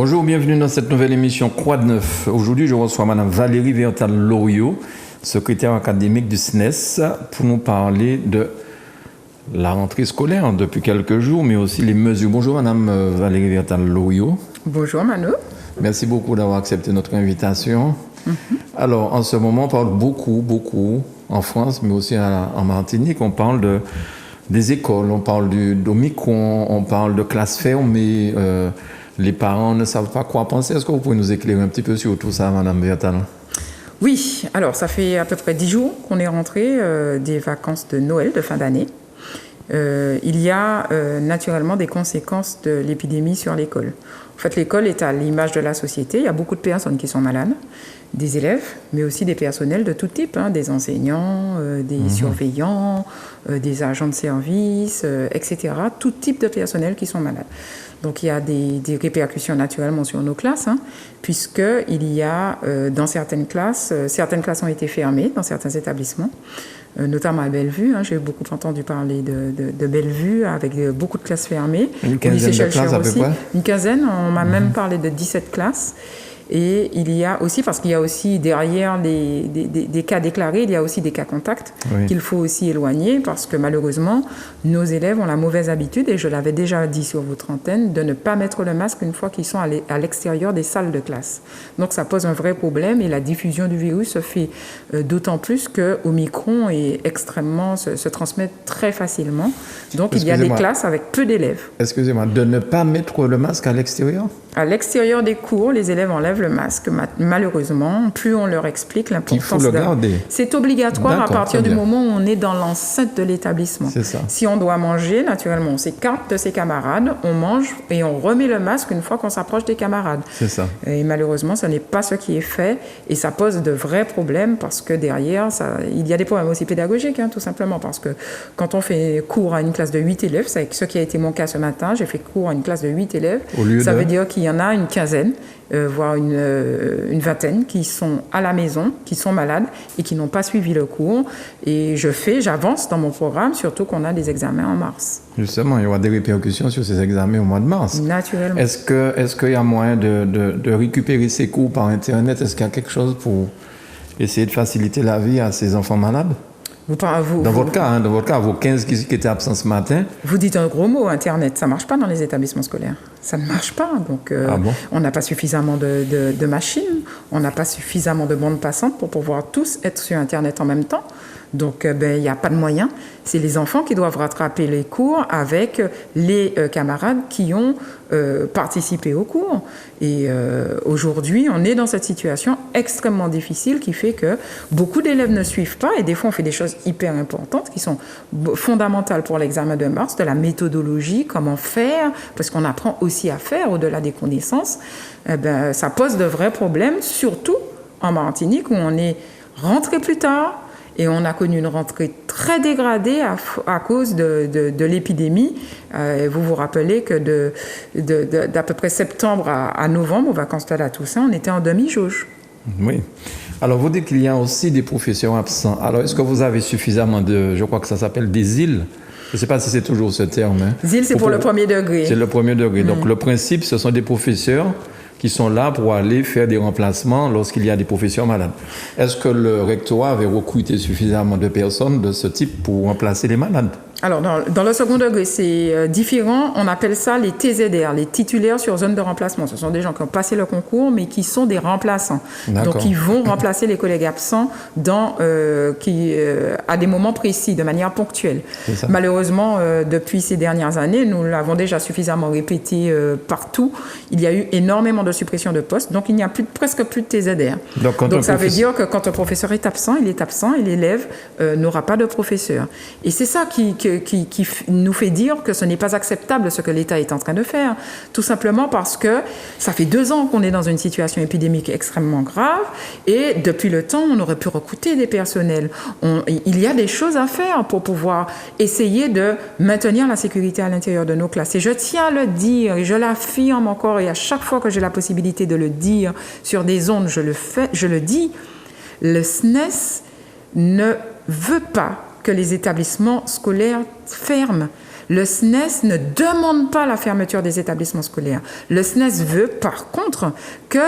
Bonjour, bienvenue dans cette nouvelle émission Croix de Neuf. Aujourd'hui, je reçois Mme Valérie Vertal-Loriot, secrétaire académique du SNES, pour nous parler de la rentrée scolaire depuis quelques jours, mais aussi les mesures. Bonjour Mme Valérie Vertal-Loriot. Bonjour Manu. Merci beaucoup d'avoir accepté notre invitation. Alors, en ce moment, on parle beaucoup, en France, mais aussi en Martinique, on parle des écoles, on parle d'Omicron, on parle de classes fermées. Les parents ne savent pas quoi penser. Est-ce que vous pouvez nous éclairer un petit peu sur tout ça, Mme Vertal? Oui, alors ça fait à peu près 10 jours qu'on est rentré des vacances de Noël, de fin d'année. Il y a naturellement des conséquences de l'épidémie sur l'école. En fait, l'école est à l'image de la société. Il y a beaucoup de personnes qui sont malades, des élèves, mais aussi des personnels de tout type, des enseignants, des surveillants, des agents de service, etc. Tout type de personnel qui sont malades. Donc il y a des répercussions naturellement sur nos classes, puisqu'il y a dans certaines classes ont été fermées dans certains établissements, notamment à Bellevue. J'ai beaucoup entendu parler de Bellevue avec beaucoup de classes fermées. Une quinzaine de classes à peu près? Une quinzaine, on m'a même parlé de 17 classes. Et il y a aussi, parce qu'il y a aussi derrière des cas déclarés, il y a aussi des cas contacts qu'il faut aussi éloigner, parce que malheureusement, nos élèves ont la mauvaise habitude, et je l'avais déjà dit sur votre antenne, de ne pas mettre le masque une fois qu'ils sont à l'extérieur des salles de classe. Donc ça pose un vrai problème, et la diffusion du virus se fait d'autant plus que Omicron se transmet très facilement. Donc il y a des classes avec peu d'élèves. Excusez-moi, de ne pas mettre le masque à l'extérieur? À l'extérieur des cours, les élèves enlèvent le masque. Malheureusement, plus on leur explique l'importance. Il faut le garder. C'est obligatoire à partir du moment où on est dans l'enceinte de l'établissement. C'est ça. Si on doit manger, naturellement, on s'écarte de ses camarades, on mange et on remet le masque une fois qu'on s'approche des camarades. C'est ça. Et malheureusement, ce n'est pas ce qui est fait, et ça pose de vrais problèmes, parce que derrière, il y a des problèmes aussi pédagogiques, tout simplement, parce que quand on fait cours à une classe de 8 élèves, c'est ce qui a été mon cas ce matin, j'ai fait cours à une classe de 8 élèves, ça veut dire qu'il y en a une quinzaine, voire une vingtaine qui sont à la maison, qui sont malades et qui n'ont pas suivi le cours. Et j'avance dans mon programme, surtout qu'on a des examens en mars. Justement, il y aura des répercussions sur ces examens au mois de mars. Naturellement. Est-ce qu'il y a moyen de récupérer ces cours par Internet? Est-ce qu'il y a quelque chose pour essayer de faciliter la vie à ces enfants malades? Dans votre cas, vos 15 qui étaient absents ce matin. Vous dites un gros mot, Internet. Ça ne marche pas dans les établissements scolaires. Ça ne marche pas. Donc, on n'a pas suffisamment de machines, on n'a pas suffisamment de bandes passantes pour pouvoir tous être sur Internet en même temps. Donc, il n'y a pas de moyen. C'est les enfants qui doivent rattraper les cours avec les camarades qui ont participé au cours. Et aujourd'hui, on est dans cette situation extrêmement difficile qui fait que beaucoup d'élèves ne suivent pas. Et des fois, on fait des choses hyper importantes qui sont fondamentales pour l'examen de mars, de la méthodologie, comment faire, parce qu'on apprend aussi à faire au-delà des connaissances. Ça pose de vrais problèmes, surtout en Martinique, où on est rentré plus tard. Et on a connu une rentrée très dégradée à cause de l'épidémie. Vous vous rappelez que d'à peu près septembre à novembre, aux vacances de la Toussaint, on était en demi-jauge. Oui. Alors, vous dites qu'il y a aussi des professeurs absents. Alors, est-ce que vous avez suffisamment je crois que ça s'appelle des îles? Je ne sais pas si c'est toujours ce terme. Îles, c'est pour le premier degré. C'est le premier degré. Donc, le principe, ce sont des professeurs qui sont là pour aller faire des remplacements lorsqu'il y a des professeurs malades. Est-ce que le rectorat avait recruté suffisamment de personnes de ce type pour remplacer les malades? Alors, dans le second degré, c'est différent. On appelle ça les TZR, les titulaires sur zone de remplacement. Ce sont des gens qui ont passé le concours, mais qui sont des remplaçants. Donc, ils vont remplacer les collègues absents à des moments précis, de manière ponctuelle. Malheureusement, depuis ces dernières années, nous l'avons déjà suffisamment répété partout. Il y a eu énormément de suppression de postes, donc il n'y a presque plus de TZR. Donc ça veut dire que quand un professeur est absent, il est absent et l'élève n'aura pas de professeur. Et c'est ça qui nous fait dire que ce n'est pas acceptable ce que l'État est en train de faire. Tout simplement parce que ça fait 2 ans qu'on est dans une situation épidémique extrêmement grave, et depuis le temps, on aurait pu recruter des personnels. Il y a des choses à faire pour pouvoir essayer de maintenir la sécurité à l'intérieur de nos classes. Et je tiens à le dire, et je l'affirme encore, et à chaque fois que j'ai la possibilité de le dire sur des ondes, je le dis, le SNES ne veut pas que les établissements scolaires ferment. Le SNES ne demande pas la fermeture des établissements scolaires. Le SNES veut, par contre, que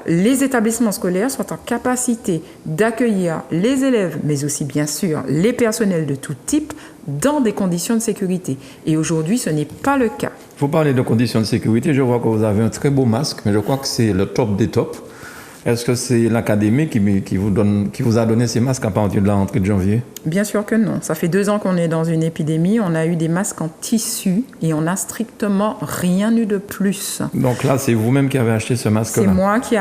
les établissements scolaires soient en capacité d'accueillir les élèves, mais aussi, bien sûr, les personnels de tout type, dans des conditions de sécurité. Et aujourd'hui, ce n'est pas le cas. Vous parlez de conditions de sécurité. Je vois que vous avez un très beau masque, mais je crois que c'est le top des tops. Est-ce que c'est l'académie qui vous a donné ces masques à partir de la rentrée de janvier? Bien sûr que non. Ça fait 2 ans qu'on est dans une épidémie. On a eu des masques en tissu et on n'a strictement rien eu de plus. Donc là, c'est vous-même qui avez acheté ce masque-là? C'est moi qui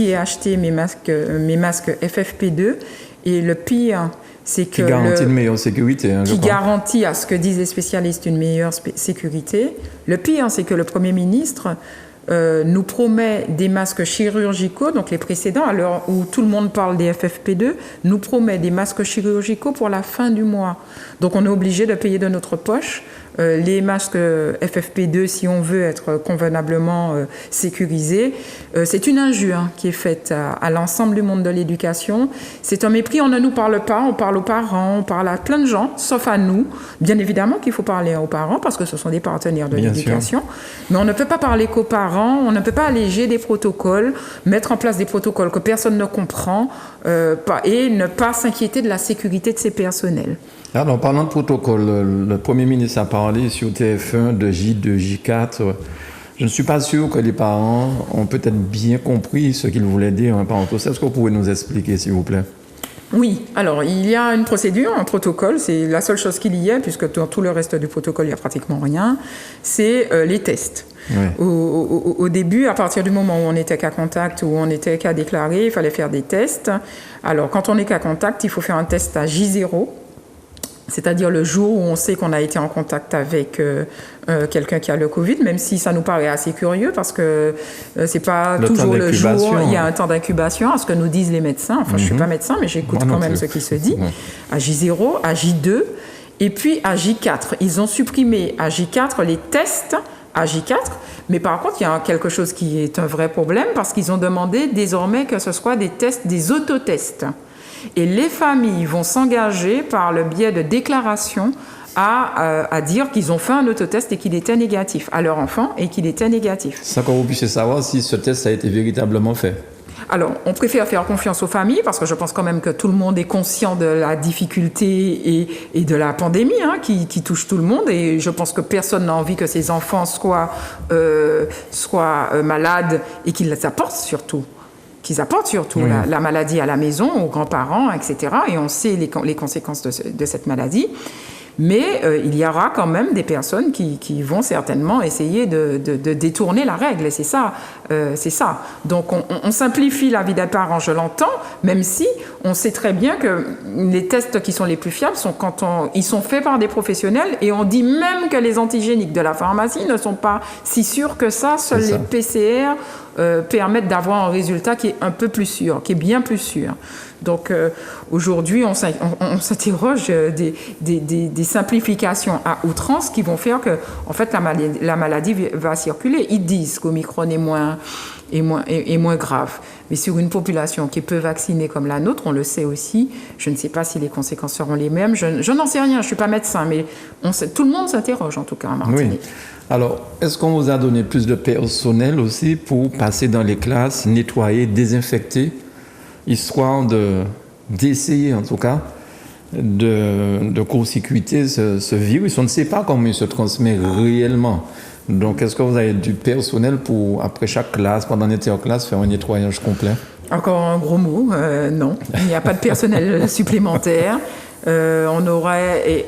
ai acheté mes masques FFP2. Et le pire, c'est que... Qui garantit une meilleure sécurité, hein, qui garantit, à ce que disent les spécialistes, une meilleure sécurité. Le pire, c'est que le Premier ministre nous promet des masques chirurgicaux, donc les précédents, à l'heure où tout le monde parle des FFP2, nous promet des masques chirurgicaux pour la fin du mois. Donc on est obligé de payer de notre poche les masques FFP2 si on veut être convenablement sécurisés. C'est une injure qui est faite à l'ensemble du monde de l'éducation. C'est un mépris, on ne nous parle pas, on parle aux parents, on parle à plein de gens, sauf à nous. Bien évidemment qu'il faut parler aux parents parce que ce sont des partenaires de l'éducation. Mais on ne peut pas parler qu'aux parents, on ne peut pas alléger des protocoles, mettre en place des protocoles que personne ne comprend et ne pas s'inquiéter de la sécurité de ses personnels. Alors, en parlant de protocole, le Premier ministre a parlé sur TF1 de J2, J4. Je ne suis pas sûr que les parents ont peut-être bien compris ce qu'il voulait dire. Est-ce que vous pouvez nous expliquer, s'il vous plaît? Oui, alors il y a une procédure, un protocole, c'est la seule chose qu'il y ait, puisque dans tout le reste du protocole, il n'y a pratiquement rien, c'est les tests. Oui. Au début, à partir du moment où on était cas contact, où on était cas déclaré, il fallait faire des tests. Alors, quand on est cas contact, il faut faire un test à J0, c'est-à-dire le jour où on sait qu'on a été en contact avec quelqu'un qui a le Covid, même si ça nous paraît assez curieux parce que c'est pas toujours le jour, il y a un temps d'incubation, à ce que nous disent les médecins. Enfin, je suis pas médecin, mais j'écoute quand même ce qui se dit. À J0, à J2 et puis à J4. Ils ont supprimé à J4 les tests à J4, mais par contre, il y a quelque chose qui est un vrai problème parce qu'ils ont demandé désormais que ce soit des tests, des autotests. Et les familles vont s'engager par le biais de déclarations à dire qu'ils ont fait un autotest et qu'il était négatif à leur enfant et qu'il était négatif. C'est ça que vous puissiez savoir si ce test a été véritablement fait. Alors, on préfère faire confiance aux familles parce que je pense quand même que tout le monde est conscient de la difficulté et de la pandémie qui touche tout le monde. Et je pense que personne n'a envie que ses enfants soient malades et qu'ils les apportent surtout. Qu'ils apportent surtout la maladie à la maison, aux grands-parents, etc. Et on sait les conséquences de cette maladie. Mais il y aura quand même des personnes qui vont certainement essayer de détourner la règle. Et c'est ça. Donc on simplifie la vie des parents, je l'entends, même si on sait très bien que les tests qui sont les plus fiables sont ils sont faits par des professionnels. Et on dit même que les antigéniques de la pharmacie ne sont pas si sûrs que ça. Seuls les PCR permettent d'avoir un résultat qui est un peu plus sûr, qui est bien plus sûr. Donc aujourd'hui, on s'interroge des simplifications à outrance qui vont faire que, en fait, la maladie va circuler. Ils disent qu'Omicron est moins grave. Mais sur une population qui est peu vaccinée comme la nôtre, on le sait aussi, je ne sais pas si les conséquences seront les mêmes. Je n'en sais rien, je ne suis pas médecin, mais tout le monde s'interroge en tout cas en Martinique. Oui. Alors, est-ce qu'on vous a donné plus de personnel aussi pour passer dans les classes, nettoyer, désinfecter, histoire d'essayer en tout cas de court-circuiter ce virus? On ne sait pas comment il se transmet réellement. Donc, est-ce que vous avez du personnel pour, après chaque classe, pendant l'interclasse, faire un nettoyage complet? Encore un gros mot, non. Il n'y a pas de personnel supplémentaire. On aurait...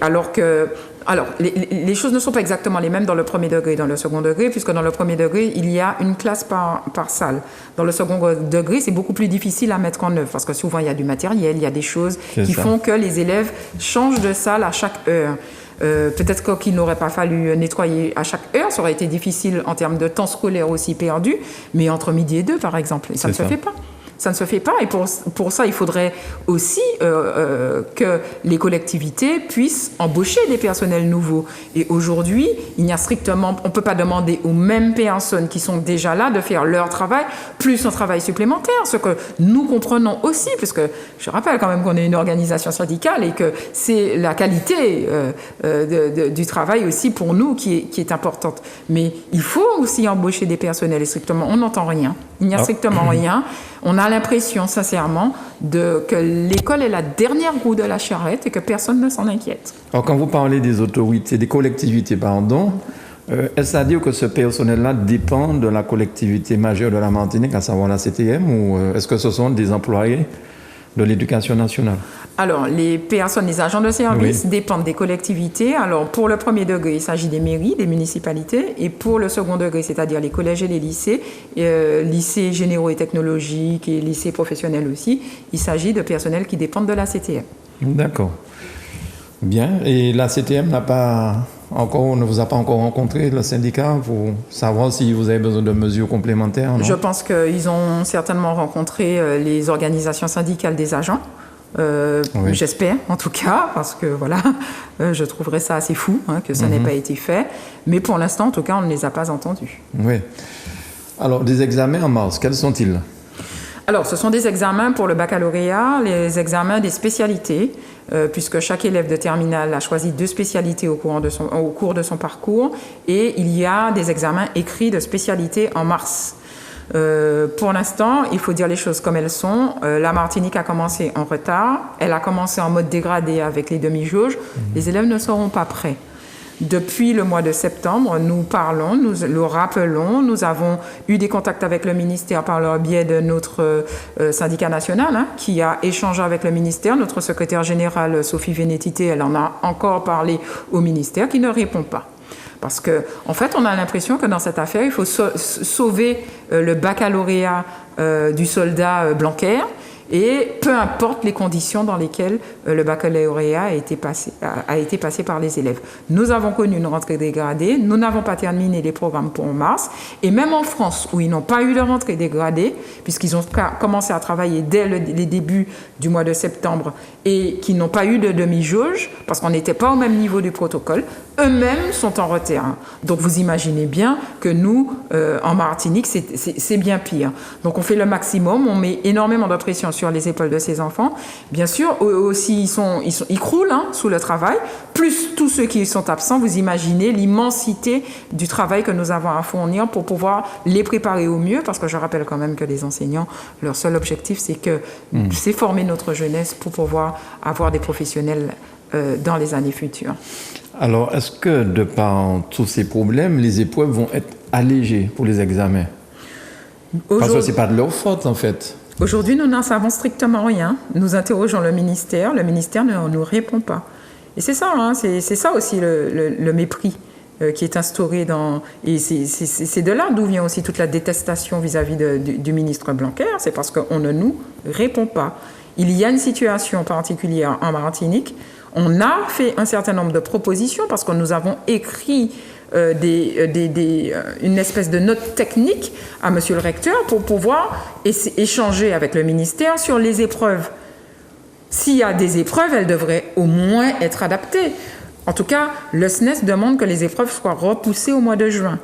Alors, les choses ne sont pas exactement les mêmes dans le premier degré et dans le second degré, puisque dans le premier degré, il y a une classe par salle. Dans le second degré, c'est beaucoup plus difficile à mettre en œuvre, parce que souvent, il y a du matériel, il y a des choses font que les élèves changent de salle à chaque heure. Peut-être qu'il n'aurait pas fallu nettoyer à chaque heure, ça aurait été difficile en termes de temps scolaire aussi perdu, mais entre midi et 2, par exemple, et ça ne se fait pas. Ça ne se fait pas. Et pour ça, il faudrait aussi que les collectivités puissent embaucher des personnels nouveaux. Et aujourd'hui, on ne peut pas demander aux mêmes personnes qui sont déjà là de faire leur travail, plus un travail supplémentaire. Ce que nous comprenons aussi, puisque je rappelle quand même qu'on est une organisation syndicale et que c'est la qualité du travail aussi pour nous qui est importante. Mais il faut aussi embaucher des personnels. Et strictement, on n'entend rien. Il n'y a strictement rien. On a l'impression, sincèrement, que l'école est la dernière roue de la charrette et que personne ne s'en inquiète. Alors, quand vous parlez des autorités, des collectivités, pardon, est-ce à dire que ce personnel-là dépend de la collectivité majeure de la Martinique, à savoir la CTM, ou est-ce que ce sont des employés de l'Éducation nationale? Alors, les agents de service dépendent des collectivités. Alors, pour le premier degré, il s'agit des mairies, des municipalités. Et pour le second degré, c'est-à-dire les collèges et les lycées, lycées généraux et technologiques et lycées professionnels aussi, il s'agit de personnels qui dépendent de la CTM. D'accord. Bien. Et la CTM ne vous a pas encore rencontré, le syndicat, pour savoir si vous avez besoin de mesures complémentaires, non? Je pense qu'ils ont certainement rencontré les organisations syndicales des agents. J'espère en tout cas, parce que voilà, je trouverais ça assez fou que ça n'ait pas été fait, mais pour l'instant en tout cas on ne les a pas entendus. Oui. Alors des examens en mars, quels sont-ils? Alors ce sont des examens pour le baccalauréat, les examens des spécialités, puisque chaque élève de terminale a choisi 2 spécialités au cours de son parcours, et il y a des examens écrits de spécialités en mars. Pour l'instant, il faut dire les choses comme elles sont. La Martinique a commencé en retard. Elle a commencé en mode dégradé avec les demi-jauges. Les élèves ne seront pas prêts. Depuis le mois de septembre, nous parlons, nous le rappelons. Nous avons eu des contacts avec le ministère par le biais de notre syndicat national qui a échangé avec le ministère. Notre secrétaire générale, Sophie Vénétité, elle en a encore parlé au ministère qui ne répond pas. Parce qu'en fait, on a l'impression que dans cette affaire, il faut sauver le baccalauréat du soldat Blanquer, et peu importe les conditions dans lesquelles le baccalauréat a été passé par les élèves. Nous avons connu une rentrée dégradée, nous n'avons pas terminé les programmes pour mars, et même en France, où ils n'ont pas eu de rentrée dégradée, puisqu'ils ont commencé à travailler dès les débuts du mois de septembre, et qui n'ont pas eu de demi-jauge, parce qu'on n'était pas au même niveau du protocole, eux-mêmes sont en retard. Donc vous imaginez bien que nous, en Martinique, c'est bien pire. Donc on fait le maximum, on met énormément de pression sur les épaules de ces enfants. Bien sûr, eux aussi, ils croulent sous le travail, plus tous ceux qui sont absents. Vous imaginez l'immensité du travail que nous avons à fournir pour pouvoir les préparer au mieux, parce que je rappelle quand même que les enseignants, leur seul objectif, c'est former notre jeunesse pour pouvoir avoir des professionnels dans les années futures. Alors, est-ce que, de par tous ces problèmes, les épreuves vont être allégées pour les examens? Parce que ce n'est pas de leur faute, en fait. Aujourd'hui, nous n'en savons strictement rien. Nous interrogeons le ministère ne nous répond pas. Et c'est ça, c'est ça aussi le mépris qui est instauré et c'est de là d'où vient aussi toute la détestation vis-à-vis du ministre Blanquer, c'est parce qu'on ne nous répond pas. Il y a une situation particulière en Martinique. On a fait un certain nombre de propositions parce que nous avons écrit une espèce de note technique à monsieur le recteur pour pouvoir échanger avec le ministère sur les épreuves. S'il y a des épreuves, elles devraient au moins être adaptées. En tout cas, le SNES demande que les épreuves soient repoussées au mois de juin.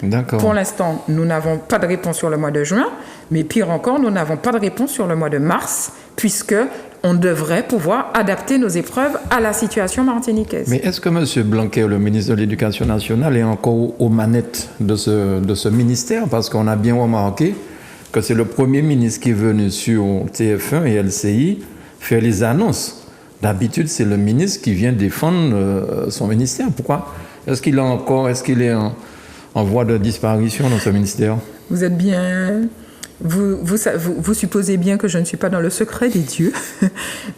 D'accord. Pour l'instant, nous n'avons pas de réponse sur le mois de juin, mais pire encore, nous n'avons pas de réponse sur le mois de mars, puisque on devrait pouvoir adapter nos épreuves à la situation martiniquaise. Mais est-ce que M. Blanquer, le ministre de l'Éducation nationale, est encore aux manettes de ce ministère? Parce qu'on a bien remarqué que c'est le Premier ministre qui est venu sur TF1 et LCI faire les annonces. D'habitude, c'est le ministre qui vient défendre son ministère. Pourquoi? Est-ce qu'il est en voie de disparition dans ce ministère? Vous êtes bien... Vous supposez bien que je ne suis pas dans le secret des dieux.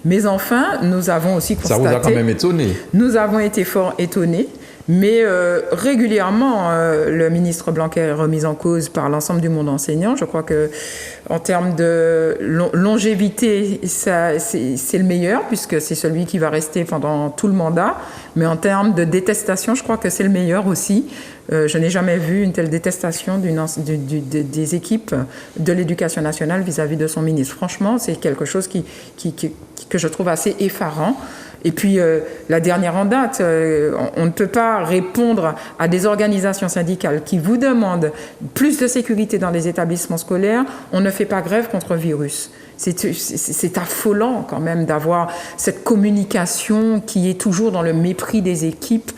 Mais enfin, nous avons aussi constaté... Ça vous a quand même étonné? Nous avons été fort étonnés. Mais régulièrement, le ministre Blanquer est remis en cause par l'ensemble du monde enseignant. Je crois que en termes de longévité, c'est le meilleur, puisque c'est celui qui va rester pendant tout le mandat. Mais en termes de détestation, je crois que c'est le meilleur aussi. Je n'ai jamais vu une telle détestation des équipes de l'éducation nationale vis-à-vis de son ministre. Franchement, c'est quelque chose que je trouve assez effarant. Et puis, la dernière en date, on ne peut pas répondre à des organisations syndicales qui vous demandent plus de sécurité dans les établissements scolaires. On ne fait pas grève contre le virus. C'est affolant quand même d'avoir cette communication qui est toujours dans le mépris des équipes.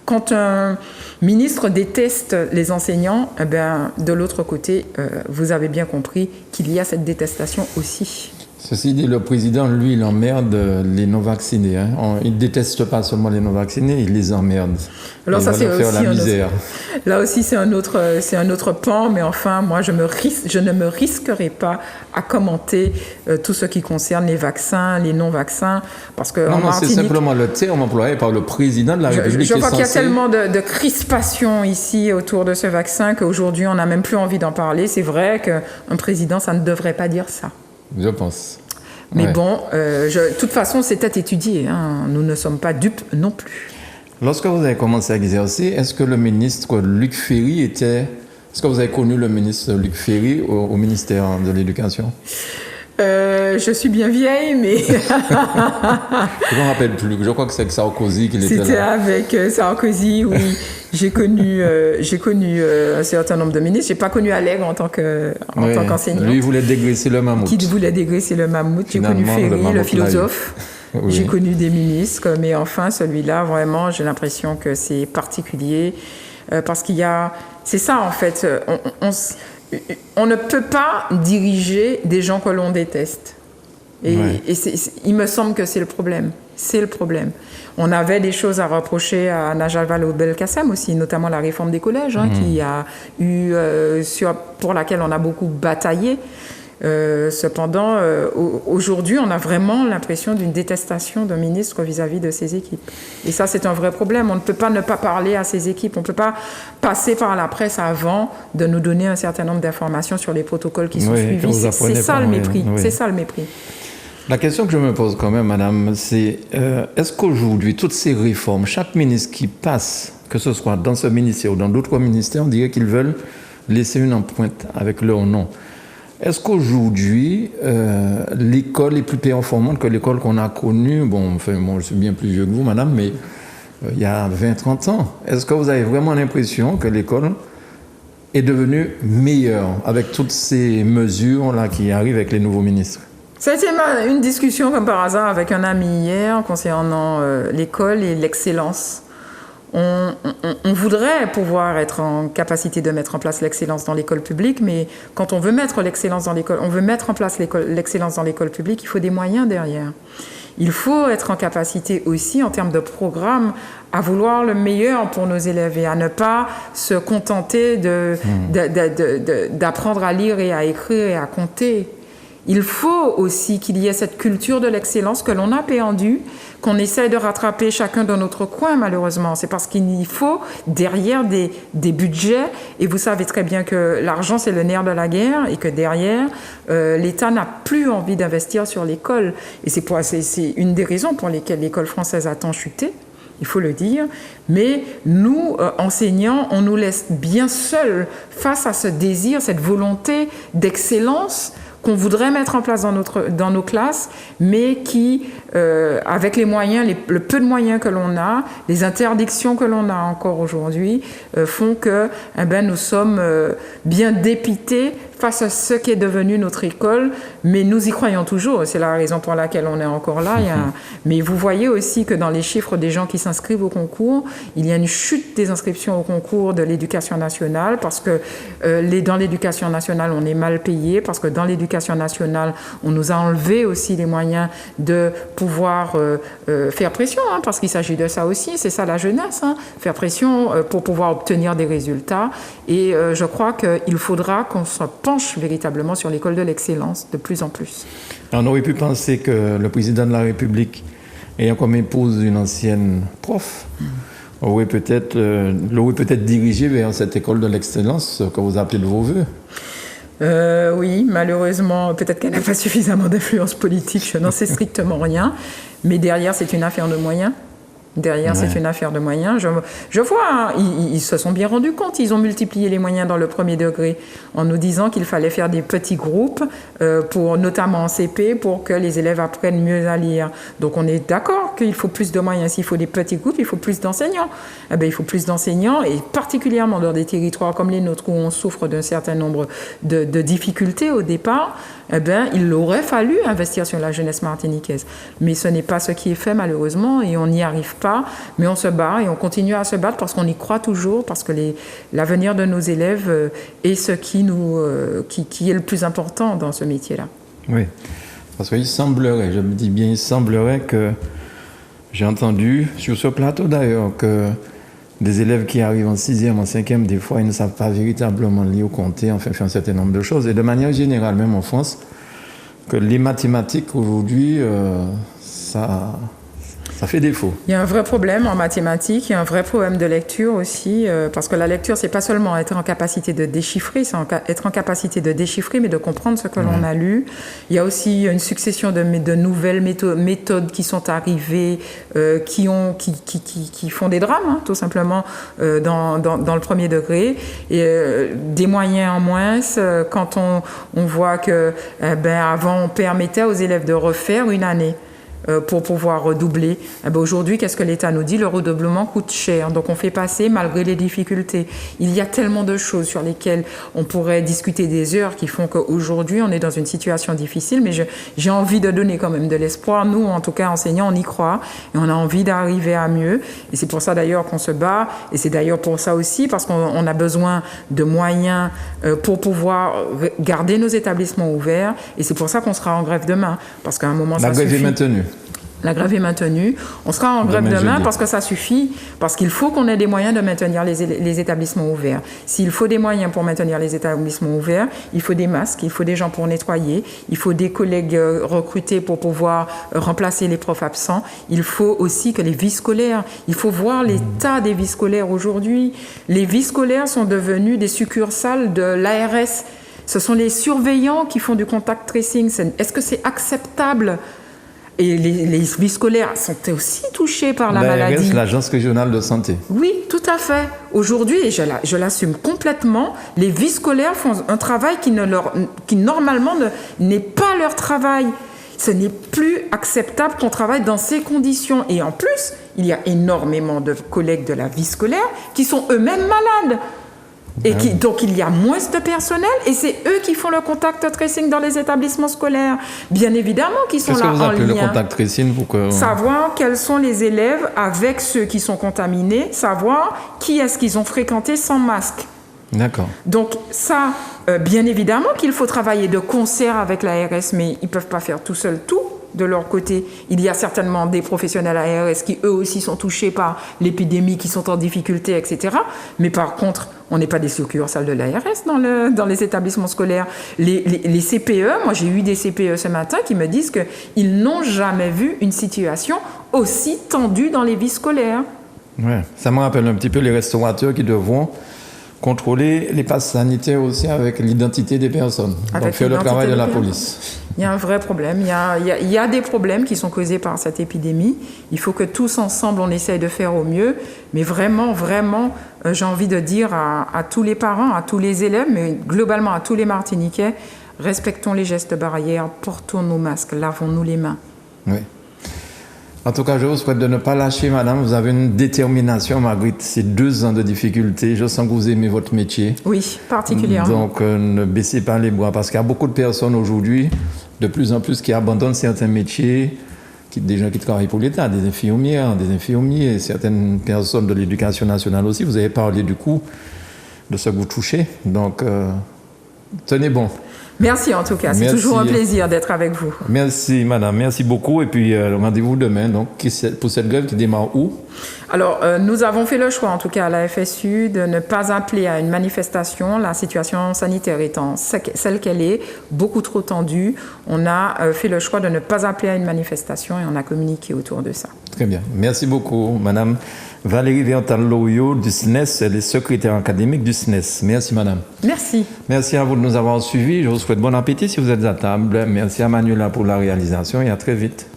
Quand un ministre déteste les enseignants, eh bien, de l'autre côté, vous avez bien compris qu'il y a cette détestation aussi. Ceci dit, le président, lui, il emmerde les non-vaccinés. Hein. Il ne déteste pas seulement les non-vaccinés, il les emmerde. Alors ça, c'est aussi la misère. Là aussi, c'est un autre pan, mais enfin, moi, je ne me risquerai pas à commenter tout ce qui concerne les vaccins, les non-vaccins, parce que non, c'est simplement le terme employé par le président de la République. Je crois qu'il y a tellement de crispation ici autour de ce vaccin qu'aujourd'hui, on n'a même plus envie d'en parler. C'est vrai qu'un président, ça ne devrait pas dire ça. Je pense. Mais bon, de toute façon, c'était étudié. Hein. Nous ne sommes pas dupes non plus. Lorsque vous avez commencé à exercer, est-ce que le ministre Luc Ferry était... Est-ce que vous avez connu le ministre Luc Ferry au ministère de l'Éducation? Je suis bien vieille, mais... Je ne me rappelle plus. Je crois que c'est avec Sarkozy qu'il était là. C'était avec Sarkozy, oui. J'ai connu un certain nombre de ministres. Je n'ai pas connu Allègre en tant qu'enseignante. Lui, il voulait dégraisser le mammouth. Qui voulait dégraisser le mammouth. J'ai connu Ferry, le philosophe. Oui. J'ai connu des ministres. Mais enfin, celui-là, vraiment, j'ai l'impression que c'est particulier. Parce qu'il y a... C'est ça, en fait. On ne peut pas diriger des gens que l'on déteste. Et il me semble que c'est le problème. C'est le problème. On avait des choses à reprocher à Najat Vallaud-Belkacem aussi, notamment la réforme des collèges, qui a eu, pour laquelle on a beaucoup bataillé. Cependant, aujourd'hui, on a vraiment l'impression d'une détestation d'un ministre vis-à-vis de ses équipes. Et ça, c'est un vrai problème. On ne peut pas ne pas parler à ses équipes. On ne peut pas passer par la presse avant de nous donner un certain nombre d'informations sur les protocoles qui sont suivis. C'est ça le mépris. Oui. C'est ça le mépris. La question que je me pose quand même, madame, c'est est-ce qu'aujourd'hui, toutes ces réformes, chaque ministre qui passe, que ce soit dans ce ministère ou dans d'autres ministères, on dirait qu'ils veulent laisser une empreinte avec leur nom. Est-ce qu'aujourd'hui, l'école est plus performante que l'école qu'on a connue? Bon, je suis bien plus vieux que vous, madame, mais il y a 20-30 ans. Est-ce que vous avez vraiment l'impression que l'école est devenue meilleure avec toutes ces mesures-là qui arrivent avec les nouveaux ministres? C'était une discussion comme par hasard avec un ami hier concernant l'école et l'excellence. On voudrait pouvoir être en capacité de mettre en place l'excellence dans l'école publique, mais quand on veut mettre l'excellence dans l'école, on veut mettre en place l'excellence dans l'école publique, il faut des moyens derrière. Il faut être en capacité aussi, en termes de programme, à vouloir le meilleur pour nos élèves et à ne pas se contenter d'apprendre à lire et à écrire et à compter. Il faut aussi qu'il y ait cette culture de l'excellence que l'on a perdue, qu'on essaie de rattraper chacun dans notre coin, malheureusement. C'est parce qu'il faut derrière des budgets, et vous savez très bien que l'argent, c'est le nerf de la guerre, et que derrière, l'État n'a plus envie d'investir sur l'école. Et c'est une des raisons pour lesquelles l'école française a tant chuté, il faut le dire. Mais nous, enseignants, on nous laisse bien seuls face à ce désir, cette volonté d'excellence qu'on voudrait mettre en place dans nos classes, mais qui, avec les moyens, le peu de moyens que l'on a, les interdictions que l'on a encore aujourd'hui, font que nous sommes bien dépités face à ce qui est devenu notre école, mais nous y croyons toujours. C'est la raison pour laquelle on est encore là. Mais vous voyez aussi que dans les chiffres des gens qui s'inscrivent au concours, il y a une chute des inscriptions au concours de l'éducation nationale, parce que dans l'éducation nationale, on est mal payé, parce que dans l'éducation nationale, on nous a enlevé aussi les moyens de pouvoir faire pression, parce qu'il s'agit de ça aussi, c'est ça la jeunesse, faire pression pour pouvoir obtenir des résultats. Et je crois qu'il faudra qu'on se penche véritablement sur l'école de l'excellence de plus en plus. On aurait pu penser que le président de la République, ayant comme épouse une ancienne prof, aurait peut-être dirigé vers cette école de l'excellence que vous appelez de vos voeux. Oui, malheureusement, peut-être qu'elle n'a pas suffisamment d'influence politique, je n'en sais strictement rien. Mais derrière, c'est une affaire de moyens. C'est une affaire de moyens. Je vois, hein, ils se sont bien rendus compte. Ils ont multiplié les moyens dans le premier degré en nous disant qu'il fallait faire des petits groupes, notamment en CP, pour que les élèves apprennent mieux à lire. Donc on est d'accord qu'il faut plus de moyens. S'il faut des petits groupes, il faut plus d'enseignants. Eh bien, il faut plus d'enseignants, et particulièrement dans des territoires comme les nôtres où on souffre d'un certain nombre de difficultés au départ. Eh bien, il aurait fallu investir sur la jeunesse martiniquaise. Mais ce n'est pas ce qui est fait, malheureusement, et on n'y arrive pas. Mais on se bat et on continue à se battre parce qu'on y croit toujours, parce que l'avenir de nos élèves est ce qui est le plus important dans ce métier-là. Oui, parce qu'il semblerait, je me dis bien, il semblerait que j'ai entendu, sur ce plateau d'ailleurs, que des élèves qui arrivent en 6e, en 5e, des fois, ils ne savent pas véritablement lire ou compter, enfin, faire un certain nombre de choses. Et de manière générale, même en France, que les mathématiques, aujourd'hui, ça fait défaut. Il y a un vrai problème en mathématiques, il y a un vrai problème de lecture aussi, parce que la lecture, c'est pas seulement être en capacité de déchiffrer, c'est être en capacité de déchiffrer, mais de comprendre ce que l'on a lu. Il y a aussi une succession de nouvelles méthodes qui sont arrivées, qui font des drames, hein, tout simplement, dans le premier degré. Et des moyens en moins, quand on voit que, avant, on permettait aux élèves de refaire une année pour pouvoir redoubler. Aujourd'hui, qu'est-ce que l'État nous dit? Le redoublement coûte cher. Donc, on fait passer malgré les difficultés. Il y a tellement de choses sur lesquelles on pourrait discuter des heures qui font qu'aujourd'hui, on est dans une situation difficile. Mais j'ai envie de donner quand même de l'espoir. Nous, en tout cas, enseignants, on y croit. Et on a envie d'arriver à mieux. Et c'est pour ça, d'ailleurs, qu'on se bat. Et c'est d'ailleurs pour ça aussi, parce qu'on a besoin de moyens pour pouvoir garder nos établissements ouverts. Et c'est pour ça qu'on sera en grève demain. Parce qu'à un moment, ça suffit. La grève est maintenue. La grève est maintenue. On sera en grève demain parce que ça suffit, parce qu'il faut qu'on ait des moyens de maintenir les établissements ouverts. S'il faut des moyens pour maintenir les établissements ouverts, il faut des masques, il faut des gens pour nettoyer, il faut des collègues recrutés pour pouvoir remplacer les profs absents. Il faut aussi que les vies scolaires, il faut voir l'état des vies scolaires aujourd'hui. Les vies scolaires sont devenues des succursales de l'ARS. Ce sont les surveillants qui font du contact tracing. Est-ce que c'est acceptable ? Et les vies scolaires sont aussi touchées par la maladie. L'Agence régionale de santé. Oui, tout à fait. Aujourd'hui, et je l'assume complètement, les vies scolaires font un travail qui normalement n'est pas leur travail. Ce n'est plus acceptable qu'on travaille dans ces conditions. Et en plus, il y a énormément de collègues de la vie scolaire qui sont eux-mêmes malades. Et donc, il y a moins de personnel et c'est eux qui font le contact tracing dans les établissements scolaires. Bien évidemment qu'ils sont là en lien. Qu'est-ce que vous appelez le contact tracing pour que... Savoir quels sont les élèves avec ceux qui sont contaminés, savoir qui est-ce qu'ils ont fréquenté sans masque. D'accord. Donc ça, bien évidemment qu'il faut travailler de concert avec l'ARS, mais ils ne peuvent pas faire tout seuls tout. De leur côté, il y a certainement des professionnels ARS qui eux aussi sont touchés par l'épidémie, qui sont en difficulté, etc. Mais par contre, on n'est pas des succursales de l'ARS dans les établissements scolaires. Les CPE, moi j'ai eu des CPE ce matin qui me disent qu'ils n'ont jamais vu une situation aussi tendue dans les vies scolaires. Ouais, ça me rappelle un petit peu les restaurateurs qui devront contrôler les passes sanitaires aussi avec l'identité des personnes. Donc faire le travail de la police. Il y a un vrai problème. Il y a des problèmes qui sont causés par cette épidémie. Il faut que tous ensemble, on essaye de faire au mieux. Mais vraiment, vraiment, j'ai envie de dire à tous les parents, à tous les élèves, mais globalement à tous les Martiniquais, respectons les gestes barrières, portons nos masques, lavons-nous les mains. Oui. En tout cas, je vous souhaite de ne pas lâcher, madame. Vous avez une détermination malgré ces 2 ans de difficultés. Je sens que vous aimez votre métier. Oui, particulièrement. Donc, ne baissez pas les bras parce qu'il y a beaucoup de personnes aujourd'hui, de plus en plus, qui abandonnent certains métiers, des gens qui travaillent pour l'État, des infirmières, des infirmiers, certaines personnes de l'éducation nationale aussi. Vous avez parlé du coup de ce que vous touchez. Donc, tenez bon. Merci en tout cas, c'est toujours un plaisir d'être avec vous. Merci madame, merci beaucoup. Et puis rendez-vous demain donc, pour cette grève qui démarre où? Alors nous avons fait le choix en tout cas à la FSU de ne pas appeler à une manifestation, la situation sanitaire étant celle qu'elle est, beaucoup trop tendue. On a fait le choix de ne pas appeler à une manifestation et on a communiqué autour de ça. Très bien. Merci beaucoup, Madame Valérie Vertal-Loriot du SNES, elle est secrétaire académique du SNES. Merci, Madame. Merci. Merci à vous de nous avoir suivis. Je vous souhaite bon appétit si vous êtes à table. Merci à Manuela pour la réalisation et à très vite.